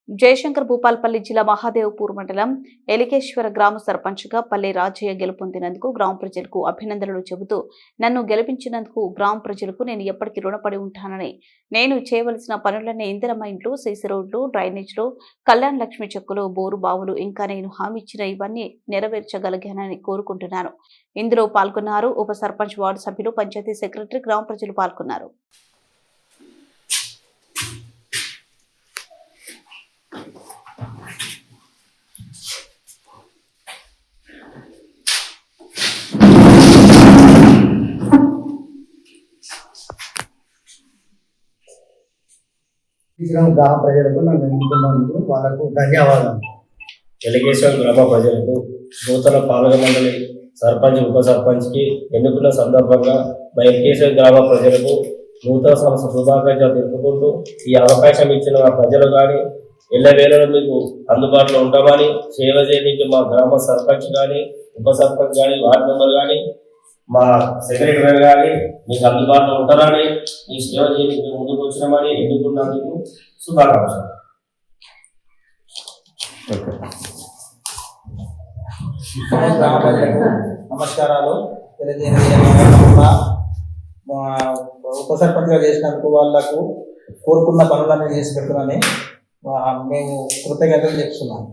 జయశంకర్ భూపాల్పల్లి జిల్లా మహాదేవ్పూర్ మండలం ఎలికేశ్వర గ్రామ సర్పంచ్గా పల్లె రాజయ్య గెలుపొందినందుకు గ్రామ ప్రజలకు అభినందనలు చెబుతూ నన్ను గెలిపించినందుకు గ్రామ ప్రజలకు నేను ఎప్పటికీ రుణపడి ఉంటానని, నేను చేయవలసిన పనులన్నీ ఇందిరమ్మ ఇండ్లు, సీసీ రోడ్లు, డ్రైనేజ్లు, కళ్యాణ లక్ష్మి చెక్కులు, బోరు బావులు ఇంకా నేను హామీ ఇచ్చిన ఇవన్నీ నెరవేర్చగలిగానని కోరుకుంటున్నాను. ఇందులో పాల్గొన్నారు ఉప సర్పంచ్, వార్డు సభ్యులు, పంచాయతీ సెక్రటరీ, గ్రామ ప్రజలు పాల్గొన్నారు. గ్రామ ప్రజలకు నన్ను ఎన్నుకున్నందుకు వాళ్ళకు ధన్యవాదాలు. ఎలిగేశ్వర గ్రామ ప్రజలకు నూతన పాలక మండలి సర్పంచ్, ఉప సర్పంచ్కి ఎన్నుకున్న సందర్భంగా మా ఎలిగేశ్వర గ్రామ ప్రజలకు నూతన సంవత్సర శుభాకాంక్షలు తెలుపుకుంటూ ఈ అవకాశం ఇచ్చిన మా ప్రజలు కానీ ఎల్లవేళలో మీకు అందుబాటులో ఉంటామని, సేవ చేయడానికి మా గ్రామ సర్పంచ్ కానీ, ఉప సర్పంచ్ కానీ, వార్డు మెంబర్ కానీ, మా సెక్రటరీ కానీ మీకు అందుబాటులో ఉంటారని, మీ సేవ చేయడానికి ముందుకు వచ్చినామని ఎన్నుకున్నందుకు శుభాకాంక్షలు. గ్రామ ప్రజలకు నమస్కారాలు ఉప సర్పంచ్గా చేసినందుకు వాళ్లకు కోరుకున్న పనులన్నీ చేసి పెడుతున్నానని మేము కృతజ్ఞతలు చెప్తున్నాము.